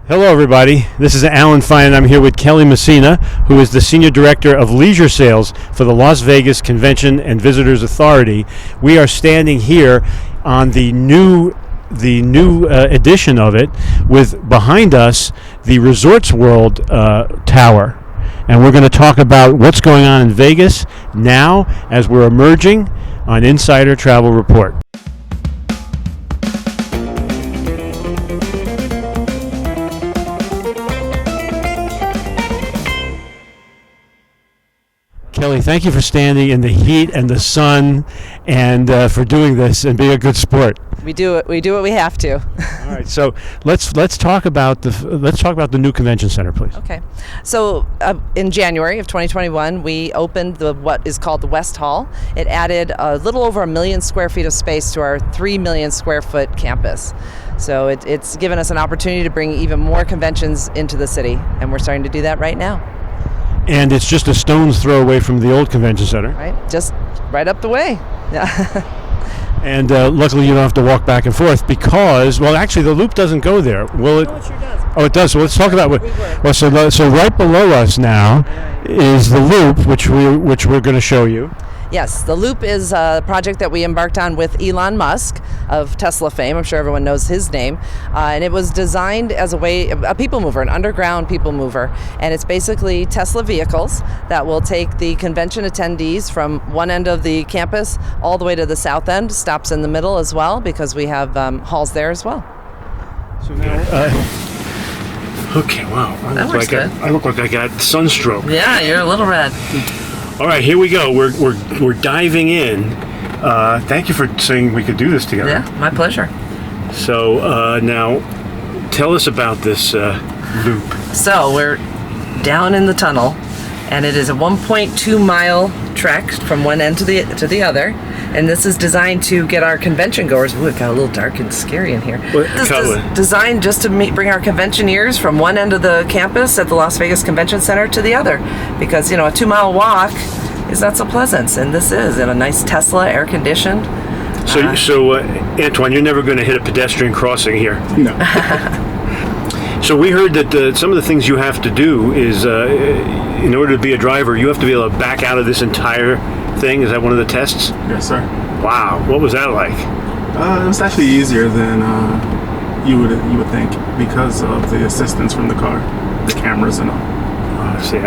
Hello, everybody. This is Alan Fine, and I'm here with Kelly Messina, who is the Senior Director of Leisure Sales for the Las Vegas Convention and Visitors Authority. We are standing here on the new edition of it, with behind us the Resorts World Tower. And we're going to talk about what's going on in Vegas now as we're emerging on Insider Travel Report. Kelly, thank you for standing in the heat and the sun, and for doing this and being a good sport. We do it. We do what we have to. All right, so let's talk about the new convention center, please. Okay, so in January of 2021, we opened what is called the West Hall. It added a little over 1 million square feet of space to our 3 million square foot campus. So it's given us an opportunity to bring even more conventions into the city, and we're starting to do that right now. And it's just a stone's throw away from the old convention center. Right, just right up the way. Yeah. And luckily you don't have to walk back and forth because, well, actually the loop doesn't go there. Will it? Oh, it sure does. Oh, it does. So let's talk about what. So right below us now is the loop, which we're going to show you. Yes, the Loop is a project that we embarked on with Elon Musk of Tesla fame. I'm sure everyone knows his name. And it was designed as a people mover, an underground people mover. And it's basically Tesla vehicles that will take the convention attendees from one end of the campus all the way to the south end, stops in the middle as well, because we have halls there as well. So now, okay, wow. I look like I got sunstroke. Yeah, you're a little red. All right, here we go. We're diving in. Thank you for saying we could do this together. Yeah, my pleasure. So now, tell us about this loop. So we're down in the tunnel, and it is a 1.2 mile trek from one end to the other. And this is designed to get our convention goers. Ooh, it got a little dark and scary in here. This is designed just to bring our conventioneers from one end of the campus at the Las Vegas Convention Center to the other, because a 2-mile walk is not so pleasant, and this is in a nice Tesla, air conditioned. So Antoine, you're never going to hit a pedestrian crossing here. No. So we heard that some of the things you have to do is, in order to be a driver, you have to be able to back out of this entire thing. Is that one of the tests? Yes, sir. Wow, what was that like? It was actually easier than you would think, because of the assistance from the car, the cameras and all. I see.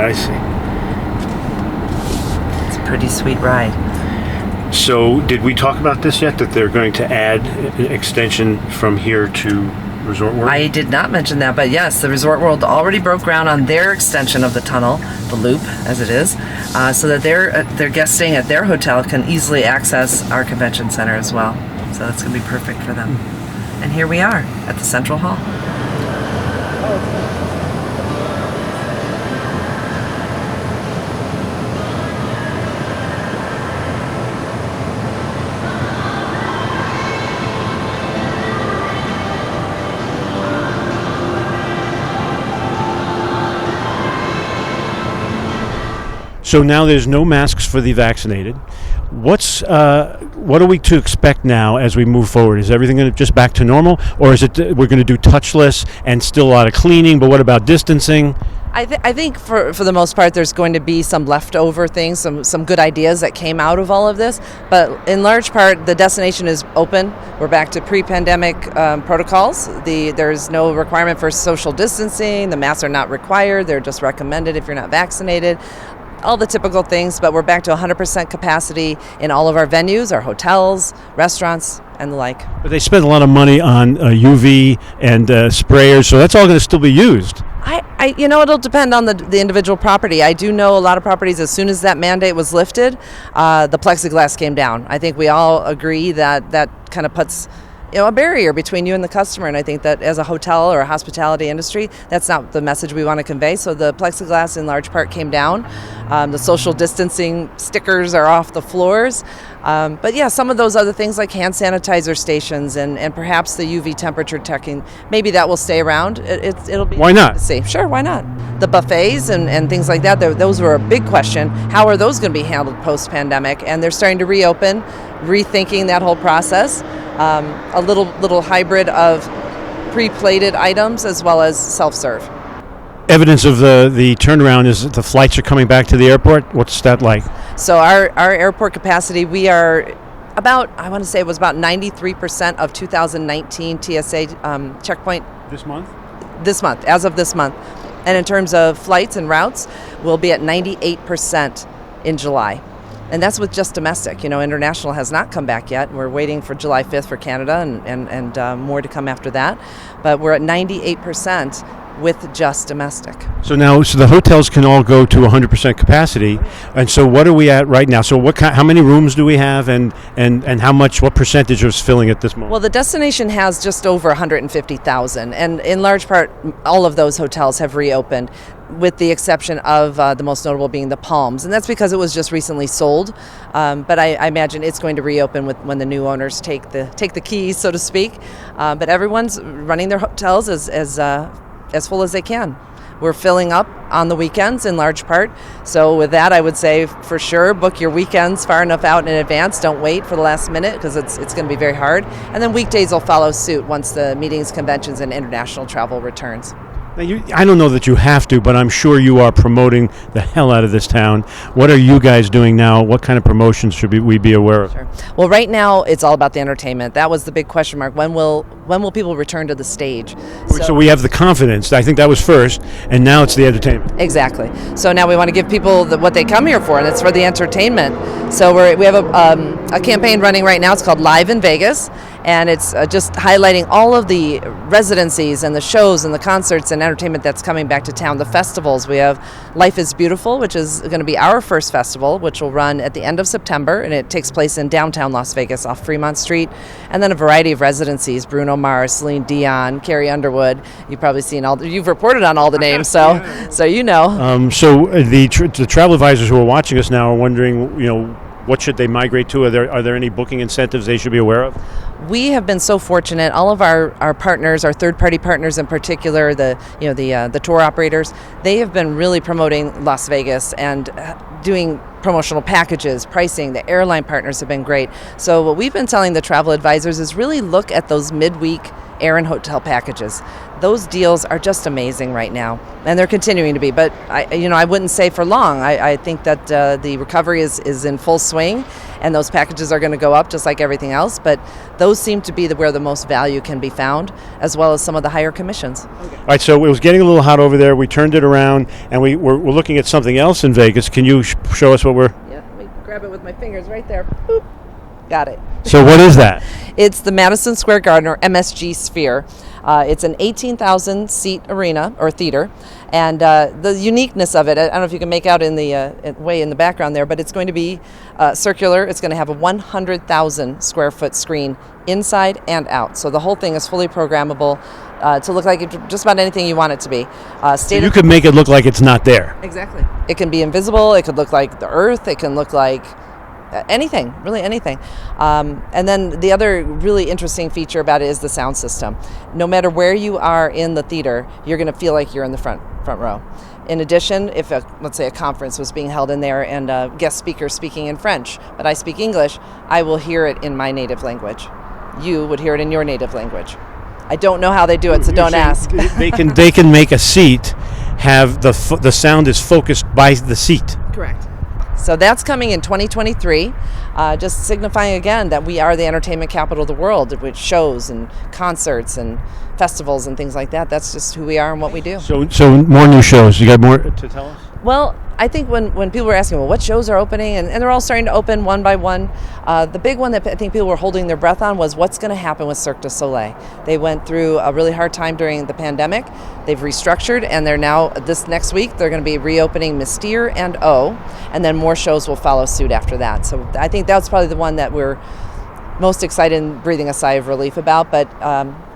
It's a pretty sweet ride. So did we talk about this yet, that they're going to add an extension from here to Resort World? I did not mention that, but yes, the Resort World already broke ground on their extension of the tunnel, the Loop as it is, so that their guests staying at their hotel can easily access our convention center as well. So that's going to be perfect for them. And here we are at the Central Hall. So now there's no masks for the vaccinated. What are we to expect now as we move forward? Is everything going to just back to normal, or is it we're going to do touchless and still a lot of cleaning? But what about distancing? I think for the most part, there's going to be some leftover things, some good ideas that came out of all of this. But in large part, the destination is open. We're back to pre-pandemic protocols. There's no requirement for social distancing. The masks are not required. They're just recommended if you're not vaccinated. All the typical things, but we're back to 100% capacity in all of our venues, our hotels, restaurants, and the like. But they spend a lot of money on UV and sprayers, so that's all going to still be used. It'll depend on the individual property. I do know a lot of properties, as soon as that mandate was lifted, the plexiglass came down. I think we all agree that kind of puts a barrier between you and the customer, and I think that as a hotel or a hospitality industry, that's not the message we want to convey. So the plexiglass in large part came down. The social distancing stickers are off the floors. But yeah, some of those other things like hand sanitizer stations and perhaps the UV temperature checking, maybe that will stay around. It'll be why not? To see. Sure, why not? The buffets and things like that, those were a big question. How are those going to be handled post-pandemic? And they're starting to reopen, rethinking that whole process. A little hybrid of pre-plated items as well as self-serve. Evidence of the turnaround is that the flights are coming back to the airport. What's that like? So our airport capacity, we are about, I want to say it was about 93% of 2019 TSA checkpoint This month? this month, as of this month. And in terms of flights and routes, we'll be at 98% in July. And that's with just domestic. International has not come back yet. We're waiting for July 5th for Canada and more to come after that. But we're at 98% with just domestic. So the hotels can all go to 100% capacity, and so what are we at right now? So how many rooms do we have, and what percentage is filling at this moment? Well, the destination has just over 150,000, and in large part, all of those hotels have reopened, with the exception of the most notable being the Palms, and that's because it was just recently sold. But I imagine it's going to reopen when the new owners take the keys, so to speak. But everyone's running their hotels as full as they can. We're filling up on the weekends in large part. So with that, I would say for sure book your weekends far enough out in advance. Don't wait for the last minute because it's going to be very hard. And then weekdays will follow suit once the meetings, conventions, and international travel returns. Now I don't know that you have to, but I'm sure you are promoting the hell out of this town. What are you guys doing now? What kind of promotions should we be aware of? Sure. Well, right now it's all about the entertainment. That was the big question mark. When will people return to the stage? So we have the confidence. I think that was first, and now it's the entertainment. Exactly. So now we want to give people what they come here for, and it's for the entertainment. So we have a campaign running right now. It's called Live in Vegas, and it's just highlighting all of the residencies and the shows and the concerts and entertainment that's coming back to town. The festivals, we have Life is Beautiful, which is going to be our first festival, which will run at the end of September, and it takes place in downtown Las Vegas off Fremont Street. And then a variety of residencies: Bruno Mars, Celine Dion, Carrie Underwood. You've probably seen you've reported on all the names, so you know. So the travel advisors who are watching us now are wondering, what should they migrate to? Are there any booking incentives they should be aware of? We have been so fortunate. All of our partners, our third-party partners in particular, the tour operators, they have been really promoting Las Vegas and doing promotional packages, pricing. The airline partners have been great. So what we've been telling the travel advisors is really look at those midweek air and hotel packages. Those deals are just amazing right now, and they're continuing to be. But I wouldn't say for long. I think that the recovery is in full swing, and those packages are going to go up just like everything else. But those seem to be where the most value can be found, as well as some of the higher commissions. Okay. All right, so it was getting a little hot over there. We turned it around, and we're looking at something else in Vegas. Can you show us what we're? Yeah, let me grab it with my fingers right there. Boop. Got it. So what is that? It's the Madison Square Garden, or MSG Sphere. It's an 18,000 seat arena or theater, and the uniqueness of it, I don't know if you can make out in the way in the background there, but it's going to be circular. It's going to have a 100,000 square foot screen inside and out. So the whole thing is fully programmable to look like just about anything you want it to be. So you could make it look like it's not there. Exactly. It can be invisible. It could look like the Earth. It can look like anything, really anything. And then the other really interesting feature about it is the sound system. No matter where you are in the theater, you're going to feel like you're in the front row. In addition, if let's say a conference was being held in there and a guest speaker speaking in French, but I speak English, I will hear it in my native language. You would hear it in your native language. I don't know how they do it, so don't ask. They can make a seat have the sound is focused by the seat. Correct. So that's coming in 2023, just signifying again that we are the entertainment capital of the world, with shows and concerts and festivals and things like that. That's just who we are and what we do. So more new shows. You got more to tell us? Well, I think when people were asking, well, what shows are opening, and they're all starting to open one by one, the big one that I think people were holding their breath on was what's going to happen with Cirque du Soleil. They went through a really hard time during the pandemic. They've restructured, and they're now, this next week, they're going to be reopening Mystere and O, and then more shows will follow suit after that. So I think that's probably the one that we're most excited and breathing a sigh of relief about, but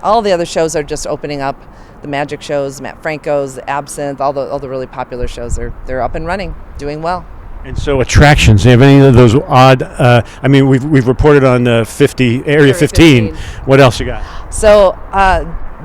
all the other shows are just opening up. The magic shows, Matt Franco's, Absinthe, all the really popular shows, they're up and running, doing well. And so attractions, do you have any of those odd, we've reported on Area 15. What else you got? So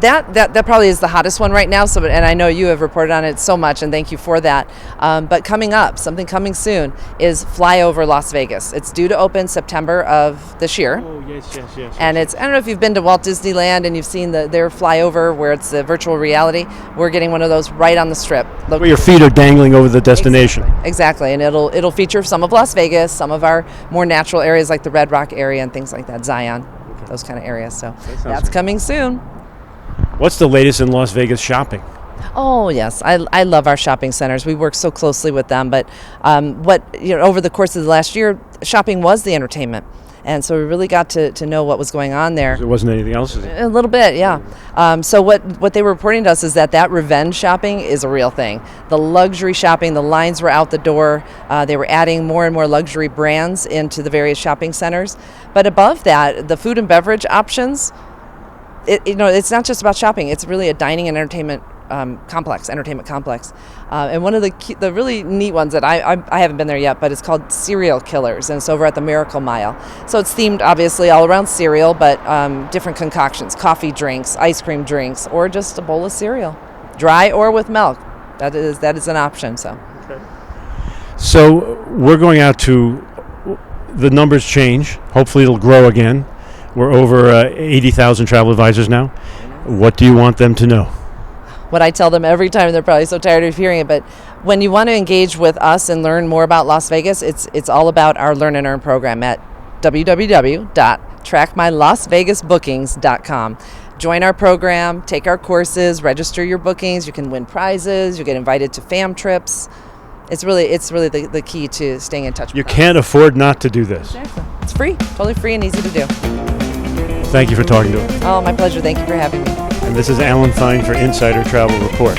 That probably is the hottest one right now. So, and I know you have reported on it so much, and thank you for that. But coming up, something coming soon is Flyover Las Vegas. It's due to open September of this year. Oh, yes. And it's, I don't know if you've been to Walt Disneyland and you've seen their flyover where it's the virtual reality. We're getting one of those right on the strip. Where your feet are dangling over the destination. Exactly. And it'll feature some of Las Vegas, some of our more natural areas like the Red Rock area and things like that, Zion, those kind of areas. So that's coming soon. What's the latest in Las Vegas shopping? Oh yes, I love our shopping centers. We work so closely with them. But over the course of the last year, shopping was the entertainment, and so we really got to know what was going on there. There wasn't anything else, is it? A little bit, yeah. So what they were reporting to us is that revenge shopping is a real thing. The luxury shopping, the lines were out the door. They were adding more and more luxury brands into the various shopping centers. But above that, the food and beverage options. It's not just about shopping. It's really a dining and entertainment complex. And one of the really neat ones that I haven't been there yet, but it's called Cereal Killers, and it's over at the Miracle Mile. So it's themed obviously all around cereal, but different concoctions, coffee drinks, ice cream drinks, or just a bowl of cereal, dry or with milk. That is an option. So we're going out to, the numbers change. Hopefully it'll grow again. We're over 80,000 travel advisors now. What do you want them to know? What I tell them every time, they're probably so tired of hearing it, but when you want to engage with us and learn more about Las Vegas, it's all about our Learn and Earn program at www.trackmylasvegasbookings.com. Join our program, take our courses, register your bookings. You can win prizes. You get invited to fam trips. It's really the key to staying in touch with us. You can't afford not to do this. Exactly. It's free, totally free and easy to do. Thank you for talking to us. Oh, my pleasure. Thank you for having me. And this is Alan Fine for Insider Travel Report.